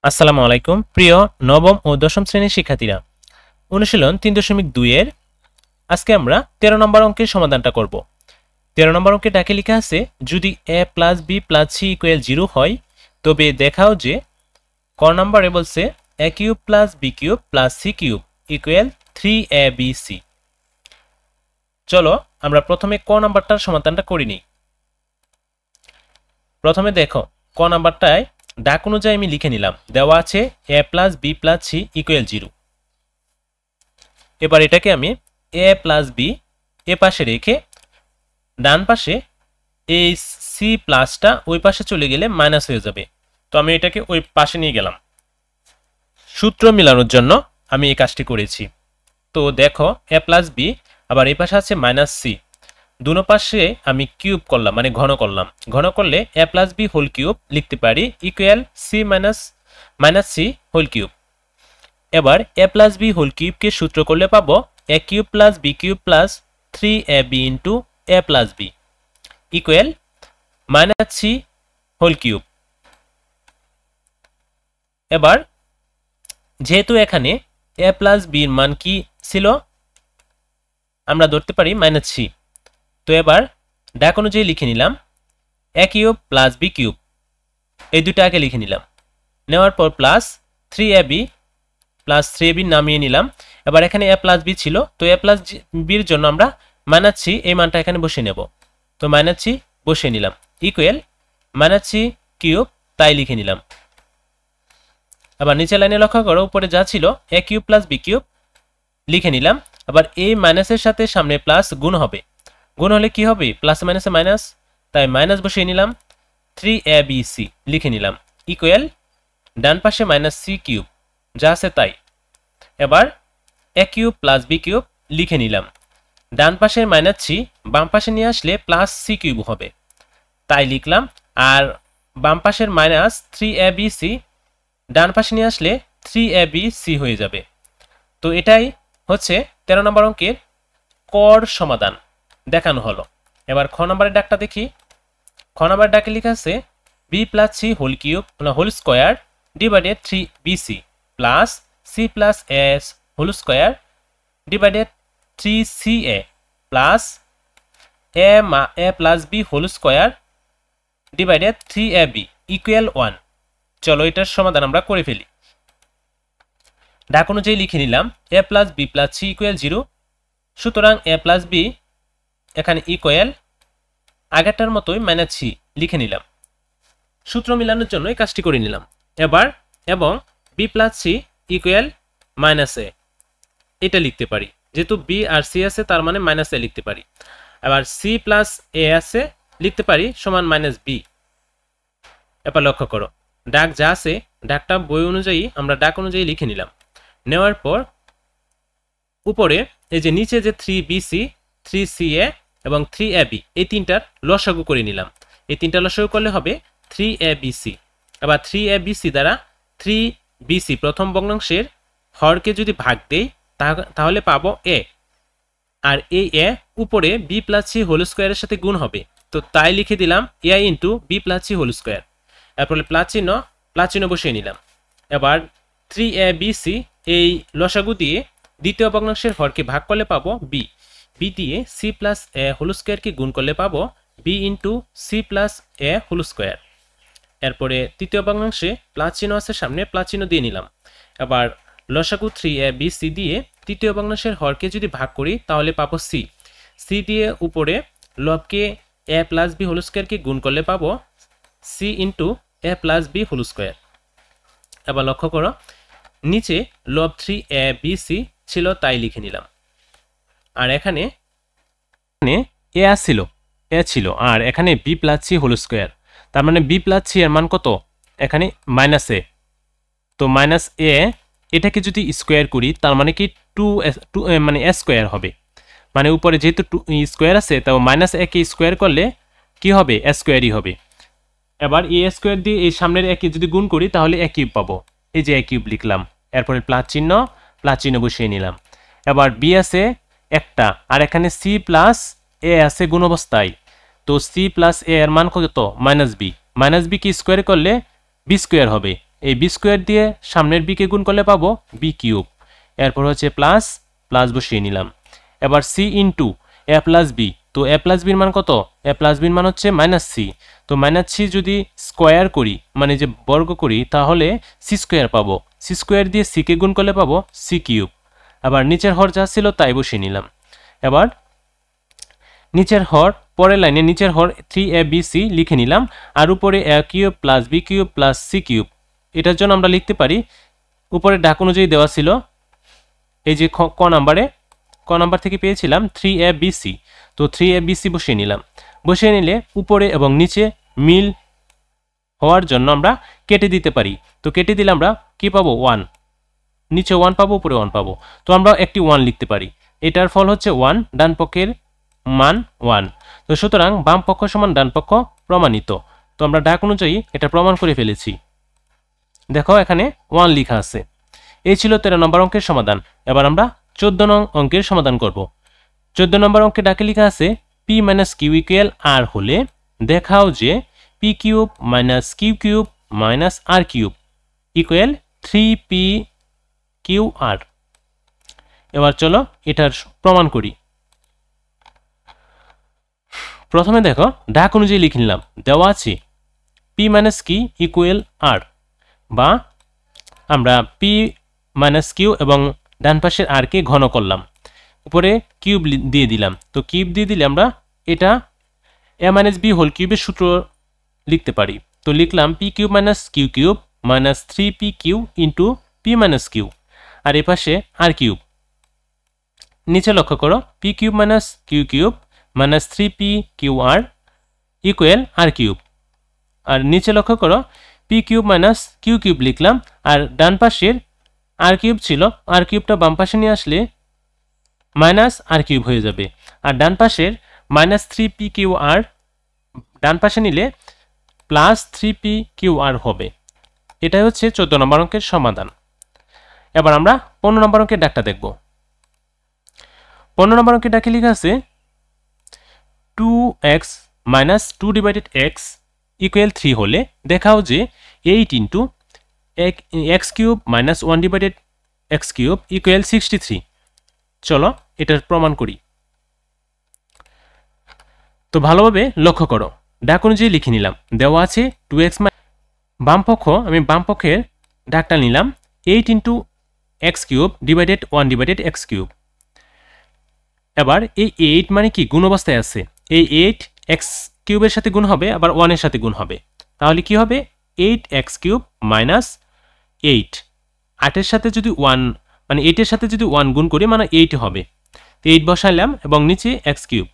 আসসালামু আলাইকুম প্রিয় নবম ও দশম শ্রেণীর শিক্ষার্থীরা, অনুশীলন 3.2 এর আজকে আমরা 13 নম্বর অঙ্কের সমাধানটা করব। 13 নম্বর অঙ্কে ডাকে লেখা আছে, যদি a plus b plus c equal 0 হয় তবে দেখাও যে ক নম্বরে বলছে a cube plus b cube plus c cube equal 3abc। চলো আমরা প্রথমে ক নাম্বারটার সমাধানটা করে নিই। প্রথমে দেখো ক নাম্বারটায় ডাক অনুযায়ী আমি লিখে নিলাম, দেওয়া আছে a plus b plus c equal 0। এবার এটাকে আমি a প্লাস b এ পাশে রেখে ডান পাশে এই c প্লাসটা ওই পাশে চলে গেলে মাইনাস হয়ে যাবে, তো আমি এটাকে ওই পাশে নিয়ে গেলাম। সূত্র মিলানোর জন্য আমি এই কাজটি করেছি। তো দেখো a প্লাস b, আবার এই পাশে আছে মাইনাস c, দুনো পাশে আমি কিউব করলাম মানে ঘন করলাম। ঘন করলে a plus b whole cube লিখতে পারি equal c minus c whole cube. এবার a প্লাস b হোল কিউবকে সূত্র করলে পাবো a cube plus b cube plus 3ab into a plus b equal minus c whole cube. এবার যেহেতু এখানে a প্লাস b এর মান কি ছিল, আমরা ধরতে পারি মাইনাস c। তো এবার ডাক অনুযায়ী লিখে নিলাম a cube plus b cube, এই দুটো আগে লিখে নিলাম। নেওয়ার পর প্লাস 3ab প্লাস 3ab নামিয়ে নিলাম। এবার এখানে a প্লাস b ছিল, তো a প্লাস b এর জন্য আমরা মাইনাস c এই মানটা এখানে বসিয়ে নেব। তো মাইনাস c বসিয়ে নিলাম ইকুয়াল মাইনাস c কিউব, তাই লিখে নিলাম। আবার নিচে লাইনে লক্ষ্য করো, উপরে যা ছিল a cube plus b cube লিখে নিলাম। আবার এই মাইনাসের সাথে সামনে প্লাস গুণ হবে, গুণ হলে কি হবে প্লাস মাইনাসে মাইনাস, তাই মাইনাস বসিয়ে নিলাম। 3abc লিখে নিলাম ইকুয়াল ডান পাশে মাইনাস c কিউব, যা আছে তাই। এবার a cube plus b cube লিখে নিলাম, ডান পাশের মাইনাস c বাম পাশে নিয়ে আসলে প্লাস c কিউব হবে, তাই লিখলাম। আর বাম পাশের মাইনাস 3abc ডান পাশে নিয়ে আসলে 3abc হয়ে যাবে। তো এটাই হচ্ছে 13 নম্বর অঙ্কের কর সমাধান দেখানো হলো। এবার খ নম্বরের ডাকটা দেখি। খ নম্বরের ডাকে লেখা আছে b plus c whole cube whole square divided 3bc plus c plus s whole square divided 3ca plus a plus b whole square divided 3ab equal 1। চলো এটার সমাধান আমরা করে ফেলি। ডাক অনুযায়ী লিখে নিলাম a plus b plus c equal 0, সুতরাং a প্লাস b এখানে ইকুয়াল আগেরটার মতোই মাইনাস c লিখে নিলাম। সূত্র মিলানোর জন্য এই কাজটি করে নিলাম। এবার এবং b plus c equal minus a এটা লিখতে পারি, যেহেতু b আর c আছে তার মানে মাইনাস a লিখতে পারি। এবার c প্লাস a আছে লিখতে পারি সমান মাইনাস b। এবার লক্ষ্য করো ডাক যা আছে ডাকটা বই অনুযায়ী আমরা ডাক অনুযায়ী লিখে নিলাম। নেওয়ার পর উপরে এই যে নিচে যে 3bc 3ca এবং 3ab এই তিনটার লসাগু করে নিলাম। এই তিনটা লসাগু করলে হবে 3abc। আবার 3abc দ্বারা 3bc প্রথম ভগ্নাংশের হরকে যদি ভাগ দেই তাহলে পাবো a, আর এই a উপরে b প্লাস c হোল স্কোয়ারের সাথে গুণ হবে, তো তাই লিখে দিলাম a into b plus c whole square. এরপরে প্লাস চিহ্ন বসিয়ে নিলাম। এবার 3abc এই লসাগু দিয়ে দ্বিতীয় ভগ্নাংশের হরকে ভাগ করলে পাবো b, b দিয়ে c প্লাস a হোল স্কোয়ারকে গুণ করলে পাবো b into c plus a whole square. এরপরে তৃতীয় ভগ্নাংশে প্লাস চিহ্ন আছে সামনে, প্লাস চিহ্ন দিয়ে নিলাম। এবার লসাগু 3abc দিয়ে তৃতীয় ভগ্নাংশের হরকে যদি ভাগ করি তাহলে পাবো c, c দিয়ে উপরে লবকে a প্লাস b হোল স্কোয়ারকে গুণ করলে পাবো c into a plus b whole square. এবার লক্ষ্য করো নিচে লব 3abc ছিল তাই লিখে নিলাম। আর এখানে a ছিল আর এখানে b plus c whole square, তার মানে b প্লাস c এর মান কত এখানে মাইনাস a। তো মাইনাস a এটাকে যদি স্কোয়ার করি তার মানে কি 2 মানে a স্কোয়ার হবে, মানে উপরে যেহেতু স্কোয়ার আছে তাও মাইনাস a কে স্কোয়ার করলে কি হবে a স্কোয়ারই হবে। এবার a স্কোয়ার দিয়ে এই সামনের a কে যদি গুণ করি তাহলে a কিউব পাবো, এই যে a কিউব লিখলাম। এরপরে প্লাস চিহ্ন বসিয়ে নিলাম। এবার b আছে একটা আর এখানে c প্লাস a আছে গুণ অবস্থায়, তো c প্লাস a এর মান কত মাইনাস b, মাইনাস b কি স্কোয়ার করলে b স্কোয়ার হবে, এই বি স্কোয়ার দিয়ে সামনের বিকে গুণ করলে পাবো বি কিউব, এরপর হচ্ছে প্লাস প্লাস বসিয়ে নিলাম। এবার সি ইন্টু এ প্লাস বি, তো এ প্লাস বির মান কত? এ প্লাস বির মান হচ্ছে মাইনাস সি, তো মাইনাস সি যদি স্কোয়ার করি মানে যে বর্গ করি তাহলে সি স্কোয়ার পাবো, সি স্কোয়ার দিয়ে সিকে গুণ করলে পাবো সি কিউব। আবার নিচের হর যা ছিল তাই বসিয়ে নিলাম। এবার নিচের হর পরের লাইনে নিচের হর 3abc লিখে নিলাম, আর উপরে A cube plus B cube plus C cube. এটার জন্য আমরা লিখতে পারি উপরে ডাক অনুযায়ী দেওয়া ছিল এই যে ক নাম্বার থেকে পেয়েছিলাম 3abc, তো 3abc বসিয়ে নিলাম। বসিয়ে নিলে উপরে এবং নিচে মিল হওয়ার জন্য আমরা কেটে দিতে পারি, তো কেটে দিলে আমরা কি পাবো? 1, নিচে 1 পাবো উপরে 1 পাবো, তো আমরা একটি 1 লিখতে পারি। এটার ফল হচ্ছে 1, ডান পক্ষের মান 1। তো সুতরাং বাম পক্ষ সমান ডান পক্ষ প্রমাণিত। তো আমরা ডাক অনুযায়ী এটা প্রমাণ করে ফেলেছি। দেখো এখানে 1 লেখা আছে। এই ছিল 13 নম্বর অঙ্কের সমাধান। এবার আমরা 14 নং অঙ্কের সমাধান করব। 14 নম্বর অঙ্কে ডাকে লেখা আছে p - q = r হলে দেখাও যে p cube - q cube - r cube equal 3p/r। এবার চলো এটার প্রমাণ করি। প্রথমে দেখো ডাক অনুযায়ী লিখে নিলাম, দেওয়া আছে p - q = r, বা আমরা p - q এবং ডান পাশের r কে ঘন করলাম, উপরে কিউব দিয়ে দিলাম। তো কিউব দিয়ে দিলে আমরা এটা a - b হোল কিউবের সূত্র লিখতে পারি। তো লিখলাম p cube - q cube - 3pq into p - q, আর এ পাশে r কিউব। নিচে লক্ষ্য করো p cube - q cube - 3pqr equal r cube, আর নিচে লক্ষ্য করো p কিউব - q কিউব লিখলাম, আর ডান পাশের r কিউব ছিল, r কিউবটা বাম পাশে নিয়ে আসলে মাইনাস r কিউব হয়ে যাবে, আর ডান পাশের -3pqr ডান পাশে নিলে প্লাস 3pqr হবে। এটাই হচ্ছে 14 নম্বর অঙ্কের সমাধান। এবার আমরা 15 নম্বর অঙ্কের ডাকটা দেখব। 15 নম্বর অঙ্কের ডাকে লেখা আছে 2x - 2/x = 3 হলে দেখাও যে 8 × x³ - 1/x³ = 63। চলো এটার প্রমাণ করি। তো ভালোভাবে লক্ষ্য করো, ডাক অনুযায়ী লিখে নিলাম, দেওয়া আছে 2x বাম পক্ষ, আমি বাম পক্ষের ডাকটা নিলাম 8 × x³ / 1/x³। এবার এই 8 মানে কি গুণ অবস্থায় আছে, এই 8 x³ এর সাথে গুণ হবে আবার 1 এর সাথে গুণ হবে, তাহলে কি হবে 8x³ - 8, 8 এর সাথে যদি 1 মানে 8 এর সাথে যদি 1 গুণ করি মানে 8 হবে। তো 8 বসাইলাম এবং নিচে x³।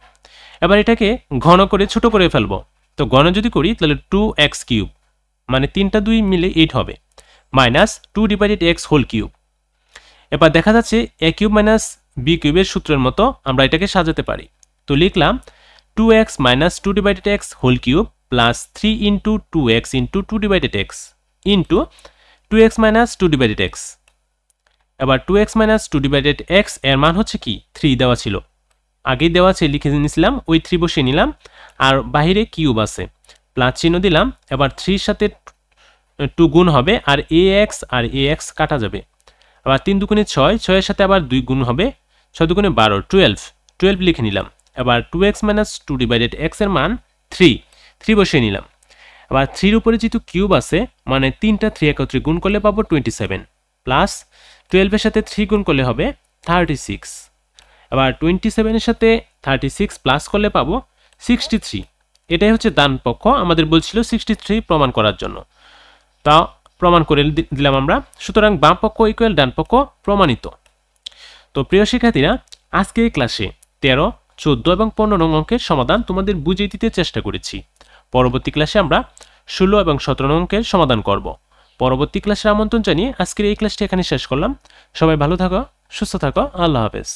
এবার এটাকে ঘন করে ছোট করে ফেলবো, তো ঘন যদি করি তাহলে 2x³ মানে 3টা 2 মিলে 8 হবে, মাইনাস 2/x হোল কিউব। এবার দেখা যাচ্ছে a³ - b³ এর সূত্রের মতো আমরা এটাকে সাজাতে পারি। তো লিখলাম 2x - 2/x whole cube plus 3 × 2x × 2/x into 2x - 2/x। এবার 2x - 2/x এর মান হচ্ছে কি 3 দেওয়া ছিল, আগেই দেওয়া আছে লিখে নিয়েছিলাম, ওই 3 বসিয়ে নিলাম, আর বাহিরে কিউব আছে প্লাস চিহ্ন দিলাম। এবার 3 এর সাথে 2 গুণ হবে আর ax কাটা যাবে। আবার 3 দুগুণে 6, 6 এর সাথে আবার 2 গুণ হবে, 6 দুগুণে 12, 12 লিখে নিলাম। এবার 2x - 2/x এর মান 3 বসিয়ে নিলাম। আবার 3 এর উপরে যেহেতু কিউব আছে মানে 3টা 3 একত্রে গুণ করলে পাবো 27, প্লাস 12 এর সাথে 3 গুণ করলে হবে 36। আবার 27 এর সাথে 36 প্লাস করলে পাবো 63। এটাই হচ্ছে ডান পক্ষ, আমাদের বলছিল 63 প্রমাণ করার জন্য, তা প্রমাণ করে দিলাম আমরা। সুতরাং বাম পক্ষ ইকুয়াল ডান পক্ষ প্রমাণিত। তো প্রিয় শিক্ষার্থীরা, আজকে এই ক্লাসে 13, 14 এবং 15 নং অঙ্কের সমাধান তোমাদের বুঝিয়ে দিতে চেষ্টা করেছি। পরবর্তী ক্লাসে আমরা 16 এবং 17 নং অঙ্কের সমাধান করব। পরবর্তী ক্লাসের আমন্ত্রণ জানিয়ে আজকের এই ক্লাসটি এখানে শেষ করলাম। সবাই ভালো থাকো, সুস্থ থাকো, আল্লাহ হাফেজ।